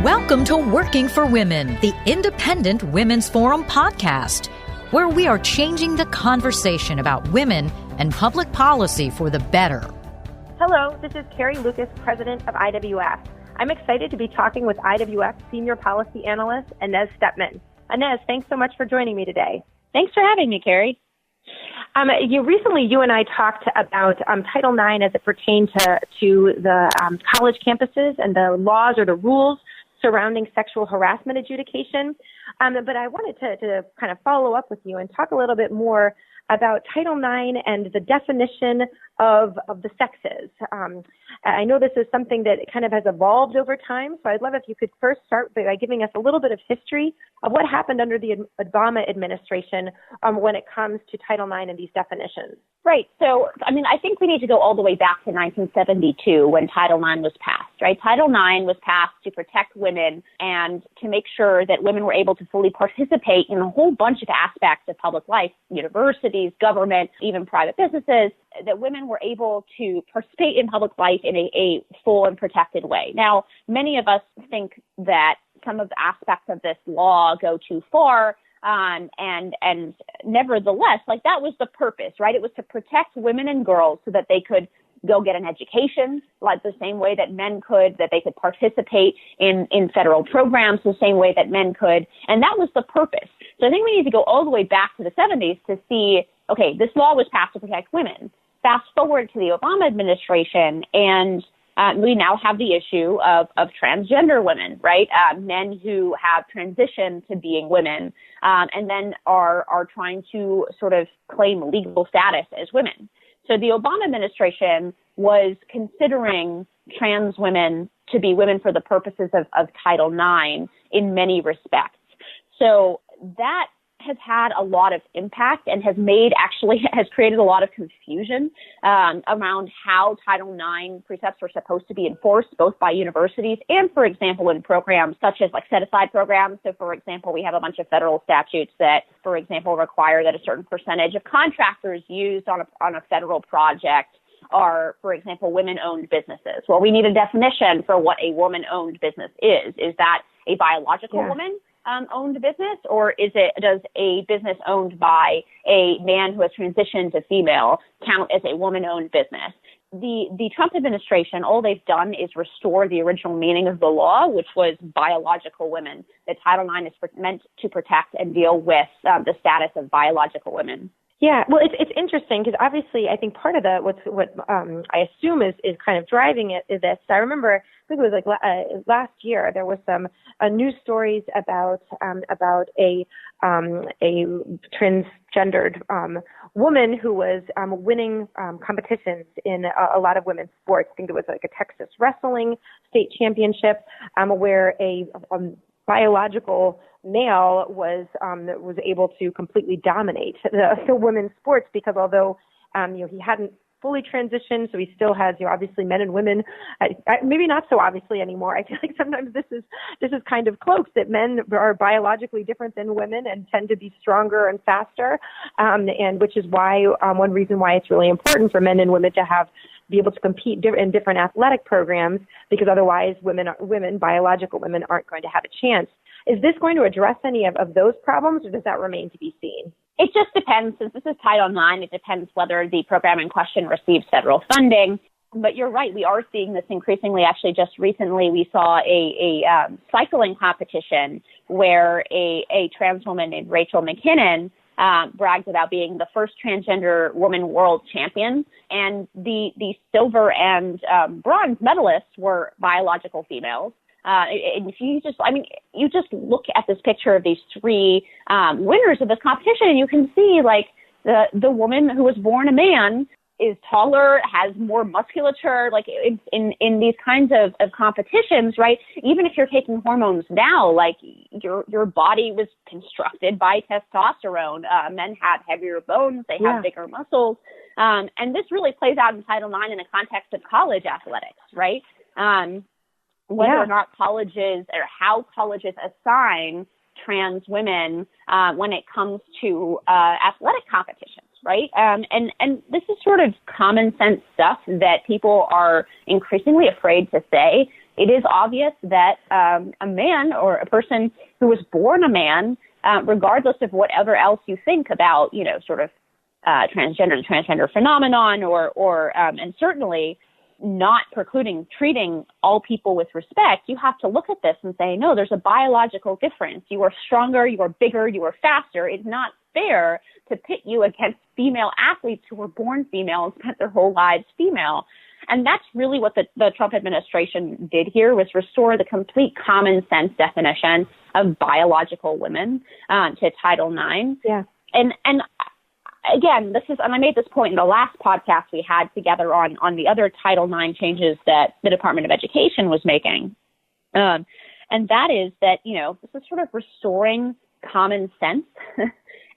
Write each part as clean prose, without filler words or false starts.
Welcome to Working for Women, the Independent Women's Forum podcast, where we are changing the conversation about women and public policy for the better. Hello, this is Carrie Lucas, president of IWF. I'm excited to be talking with IWF Senior Policy Analyst Inez Stepman. Inez, thanks so much for joining me today. Thanks for having me, Carrie. You and I talked about Title IX as it pertained to the college campuses and the laws or the rules surrounding sexual harassment adjudication. But I wanted to kind of follow up with you and talk a little bit more about Title IX and the definition of the sexes. I know this is something that kind of has evolved over time, so I'd love if you could first start by giving us a little bit of history of what happened under the Obama administration when it comes to Title IX and these definitions. Right. So, I think we need to go all the way back to 1972 when Title IX was passed, right? Title IX was passed to protect women and to make sure that women were able to fully participate in a whole bunch of aspects of public life, universities, government, even private businesses, that women were able to participate in public life in a full and protected way. Now, many of us think that some of the aspects of this law go too far, and nevertheless, that was the purpose, right? It was to protect women and girls so that they could go get an education, like the same way that men could, that they could participate in federal programs the same way that men could. And that was the purpose. So I think we need to go all the way back to the 70s to see, okay, this law was passed to protect women. Fast forward to the Obama administration, and we now have the issue of transgender women, right? Men who have transitioned to being women, and then are trying to sort of claim legal status as women. So the Obama administration was considering trans women to be women for the purposes of Title IX in many respects. So that has had a lot of impact and has created a lot of confusion around how Title IX precepts are supposed to be enforced, both by universities and, for example, in programs such as set-aside programs. So, for example, we have a bunch of federal statutes that, for example, require that a certain percentage of contractors used on a federal project are, for example, women-owned businesses. Well, we need a definition for what a woman-owned business is. Is that a biological woman owned business, or does a business owned by a man who has transitioned to female count as a woman-owned business? The Trump administration, all they've done is restore the original meaning of the law, which was biological women. That Title IX is meant to protect and deal with the status of biological women. Yeah, well, it's interesting because obviously I think part of what I assume is kind of driving it is this. I remember, I think it was last year there was some news stories about a transgendered woman who was winning competitions in a lot of women's sports. I think it was like a Texas wrestling state championship where a biological male was able to completely dominate the women's sports because although he hadn't fully transitioned, so he still has obviously men and women, maybe not so obviously anymore. I feel like sometimes this is kind of cloaked that men are biologically different than women and tend to be stronger and faster, and which is why one reason why it's really important for men and women to be able to compete in different athletic programs, because otherwise biological women aren't going to have a chance. Is this going to address any of those problems, or does that remain to be seen? It just depends. Since this is Title IX, it depends whether the program in question receives federal funding. But you're right, we are seeing this increasingly. Actually, just recently we saw a cycling competition where a trans woman named Rachel McKinnon bragged about being the first transgender woman world champion, and the silver and bronze medalists were biological females. And if you just look at this picture of these three winners of this competition, and you can see the woman who was born a man is taller, has more musculature, in these kinds of competitions, right? Even if you're taking hormones now, your body was constructed by testosterone. Men have heavier bones, they have bigger muscles. And this really plays out in Title IX in the context of college athletics, right? Whether or not colleges or how colleges assign trans women when it comes to athletic competitions, right? And this is sort of common sense stuff that people are increasingly afraid to say. it is obvious that a man or a person who was born a man, regardless of whatever else you think about, sort of the transgender phenomenon, and certainly not precluding treating all people with respect, you have to look at this and say, no, there's a biological difference. You are stronger, you are bigger, you are faster. It's not fair to pit you against female athletes who were born female and spent their whole lives female. And that's really what the Trump administration did here, was restore the complete common sense definition of biological women to Title IX. Yeah. And again, and I made this point in the last podcast we had together on the other Title IX changes that the Department of Education was making. And that is that, this is sort of restoring common sense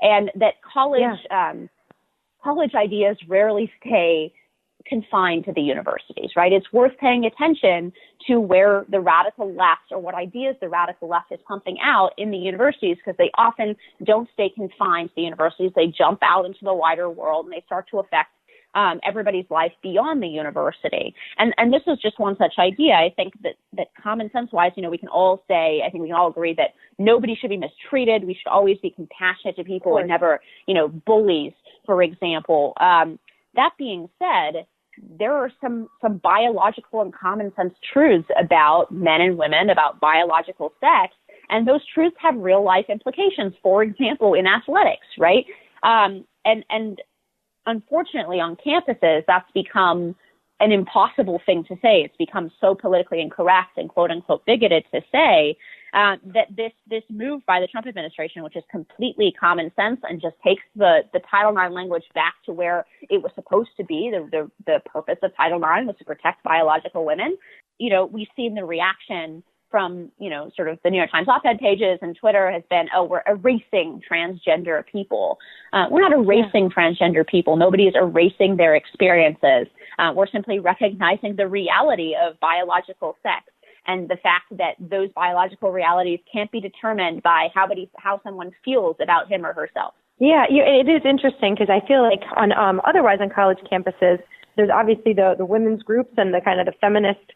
and that college ideas rarely stay confined to the universities, right? It's worth paying attention to where the radical left or what ideas the radical left is pumping out in the universities, because they often don't stay confined to the universities. They jump out into the wider world and they start to affect everybody's life beyond the university. And this is just one such idea. I think that common sense wise, we can all say, I think we can all agree that nobody should be mistreated. We should always be compassionate to people and never, bullies, for example. That being said, there are some biological and common sense truths about men and women, about biological sex, and those truths have real life implications. For example, in athletics, right? And unfortunately, on campuses, that's become an impossible thing to say. It's become so politically incorrect and quote unquote bigoted to say that this move by the Trump administration, which is completely common sense and just takes the Title IX language back to where it was supposed to be. The purpose of Title IX was to protect biological women. We've seen the reaction from, sort of the New York Times op-ed pages and Twitter has been, oh, we're erasing transgender people. We're not erasing transgender people. Nobody is erasing their experiences. We're simply recognizing the reality of biological sex and the fact that those biological realities can't be determined by how someone feels about him or herself. Yeah, it is interesting because I feel like otherwise on college campuses, there's obviously the women's groups and the kind of the feminist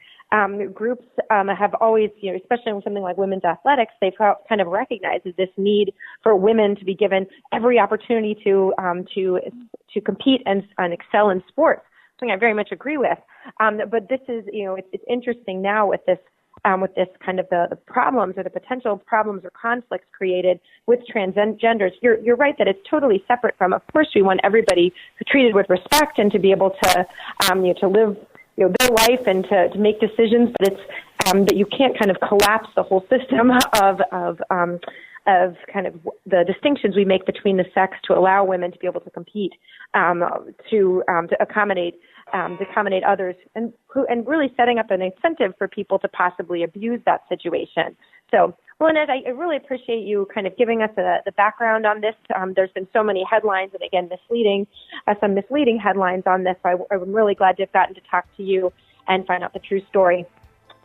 groups have always, especially in something like women's athletics, they've kind of recognized this need for women to be given every opportunity to compete and excel in sports. Something I very much agree with. But this is, it's interesting now with this kind of the problems or the potential problems or conflicts created with transgenders. You're right that it's totally separate from. Of course, we want everybody treated with respect and to be able to to live their life and to make decisions. But it's that you can't kind of collapse the whole system of kind of the distinctions we make between the sex to allow women to be able to compete, to accommodate others, and really setting up an incentive for people to possibly abuse that situation. So, well, Annette, I really appreciate you kind of giving us the background on this. There's been so many headlines, and again, some misleading headlines on this. I'm really glad to have gotten to talk to you and find out the true story.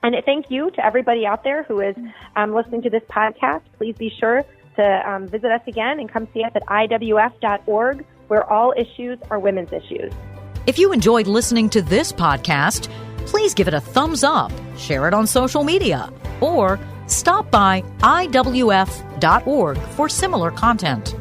And thank you to everybody out there who is listening to this podcast. Please be sure to visit us again and come see us at iwf.org, where all issues are women's issues. If you enjoyed listening to this podcast, please give it a thumbs up, share it on social media, or stop by iwf.org for similar content.